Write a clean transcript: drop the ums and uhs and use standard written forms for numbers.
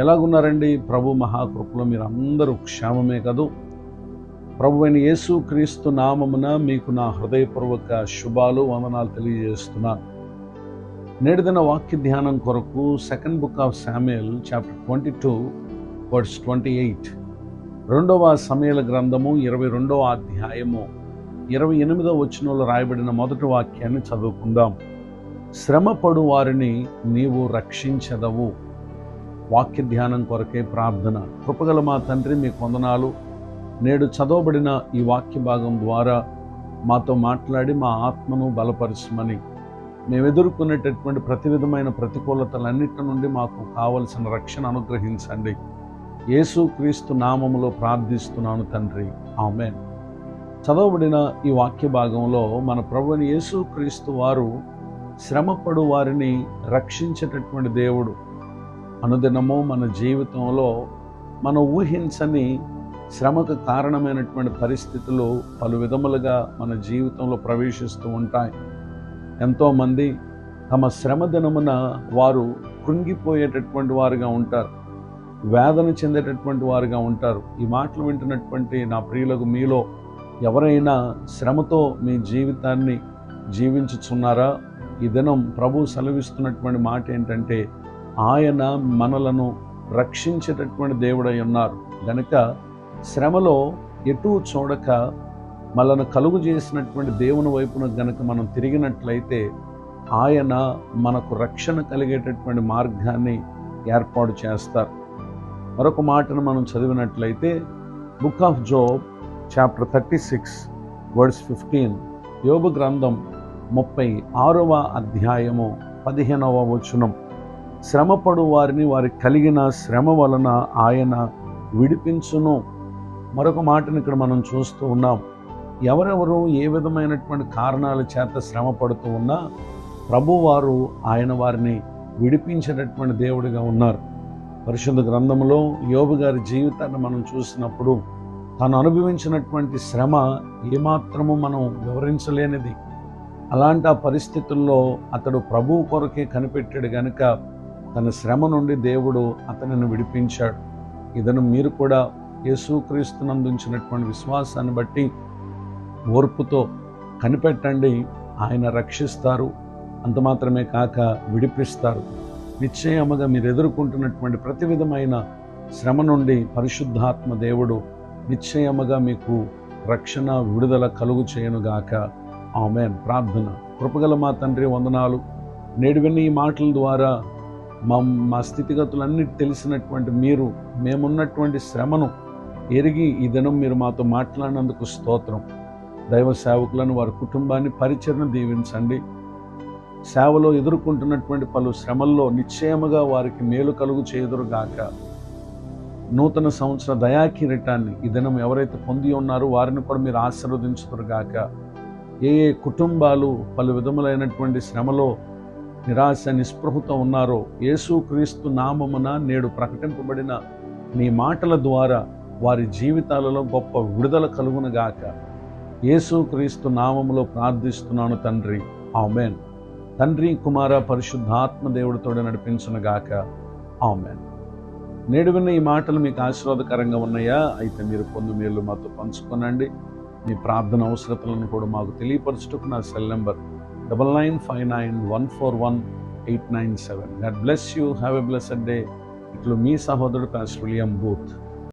ఎలాగున్నారండి? ప్రభు మహాకృపలో మీరు అందరూ క్షేమమే కదూ? ప్రభువైన యేసు క్రీస్తు నామమున మీకు నా హృదయపూర్వక శుభాలు, వందనాలు తెలియజేస్తున్నాను. నేటి దిన వాక్య ధ్యానం కొరకు second book of Samuel chapter 22 verse 28, రెండవ సమూయేలు గ్రంథము 22వ అధ్యాయము 28వ వచనంలో రాయబడిన మొదటి వాక్యాన్ని చదువుకుందాం. శ్రమపడు వారిని నీవు రక్షించదవు. వాక్య ధ్యానం కొరకే ప్రార్థన. కృపగల మా తండ్రి, మీకు వందనాలు. నేడు చదవబడిన ఈ వాక్య భాగం ద్వారా మాతో మాట్లాడి మా ఆత్మను బలపరచమని, మేము ఎదుర్కొనేటటువంటి ప్రతి విధమైన ప్రతికూలతలన్నిటి నుండి మాకు కావలసిన రక్షణ అనుగ్రహించండి. యేసు క్రీస్తు నామములో ప్రార్థిస్తున్నాను తండ్రి, ఆమేన్. చదవబడిన ఈ వాక్య భాగంలో మన ప్రభువైన యేసు క్రీస్తు వారు శ్రమపడు వారిని రక్షించేటటువంటి దేవుడు. అనుదినము మన జీవితంలో మనం ఊహించని శ్రమకు కారణమైనటువంటి పరిస్థితులు పలు విధములుగా మన జీవితంలో ప్రవేశిస్తూ ఉంటాయి. ఎంతోమంది తమ శ్రమ దినమున వారు కృంగిపోయేటటువంటి వారుగా ఉంటారు, వేదన చెందేటటువంటి వారుగా ఉంటారు. ఈ మాటలు వింటున్నటువంటి నా ప్రియులకు మీలో ఎవరైనా శ్రమతో మీ జీవితాన్ని జీవించుచున్నారా? ఈ దినం ప్రభు సెలవిస్తున్నటువంటి మాట ఏంటంటే, ఆయన మనలను రక్షించేటటువంటి దేవుడై ఉన్నారు గనుక శ్రమలో ఎటూ చూడక మనను కలుగు చేసినటువంటి దేవుని వైపున గనుక మనం తిరిగినట్లయితే ఆయన మనకు రక్షణ కలిగేటటువంటి మార్గాన్ని ఏర్పాటు చేస్తారు. మరొక మాటను మనం చదివినట్లయితే book of Job chapter 36 verse 15, యోబు గ్రంథం 36వ అధ్యాయము 15వ వచనం, శ్రమపడు వారిని వారి కలిగిన శ్రమ వలన ఆయన విడిపించును. మరొక మాటను ఇక్కడ మనం చూస్తూ ఉన్నాం. ఎవరెవరు ఏ విధమైనటువంటి కారణాల చేత శ్రమ పడుతూ ఉన్నా ప్రభువారు ఆయన వారిని విడిపించేటటువంటి దేవుడిగా ఉన్నారు. పరిశుద్ధ గ్రంథంలో యోబు గారి జీవితాన్ని మనం చూసినప్పుడు తాను అనుభవించినటువంటి శ్రమ ఏమాత్రము మనం వివరించలేనిది. అలాంటి ఆ పరిస్థితుల్లో అతడు ప్రభువు కొరకే కనిపెట్టాడు గనుక తన శ్రమ నుండి దేవుడు అతనిని విడిపించాడు. ఇదను మీరు కూడా యేసుక్రీస్తునందు ఉంచినటువంటి విశ్వాసాన్ని బట్టి ఓర్పుతో కనిపెట్టండి. ఆయన రక్షిస్తారు, అంత మాత్రమే కాక విడిపిస్తారు. నిశ్చయముగా మీరు ఎదుర్కొంటున్నటువంటి ప్రతి విధమైన శ్రమ నుండి పరిశుద్ధాత్మ దేవుడు నిశ్చయముగా మీకు రక్షణ, విడుదల కలుగు చేయనుగాక. ఆమేన్. ప్రార్థన. కృపగల మా తండ్రి, వందనాలు. నేడు విన్న ఈ మాటల ద్వారా మా స్థితిగతులన్నీ తెలిసినటువంటి మీరు మేమున్నటువంటి శ్రమను ఎరిగి ఈ దినం మీరు మాతో మాట్లాడినందుకు స్తోత్రం. దైవ సేవకులను, వారి కుటుంబాన్ని, పరిచర్ను దీవించండి. సేవలో ఎదుర్కొంటున్నటువంటి పలు శ్రమల్లో నిశ్చయముగా వారికి మేలు కలుగు చేయుదురుగాక. నూతన సంవత్సర దయాకిరీటాన్ని ఈ దినం ఎవరైతే పొంది ఉన్నారో వారిని కూడా మీరు ఆశీర్వదించుదురుగాక. ఏ కుటుంబాలు పలు విధములైనటువంటి శ్రమలో నిరాశ, నిస్పృహతో ఉన్నారో యేసుక్రీస్తు నామమున నేడు ప్రకటింపబడిన నీ మాటల ద్వారా వారి జీవితాలలో గొప్ప విడుదల కలుగునుగాక. యేసుక్రీస్తు నామములో ప్రార్థిస్తున్నాను తండ్రి, ఆమేన్. తండ్రి, కుమార, పరిశుద్ధాత్మ దేవుడితో నడిపించునుగాక. ఆమేన్. నేడు విన్న ఈ మాటలు మీకు ఆశీర్వాదకరంగా ఉన్నాయా? అయితే మీరు పొందు మేలు మాతో పంచుకోనండి. మీ ప్రార్థన అవసరతలను కూడా మాకు తెలియపరచుటకు నా cell number 9959141897. God bless you. Have a blessed day. ఇట్లు మీ సహోదరుడు పాస్టర్ విలియం బూత్.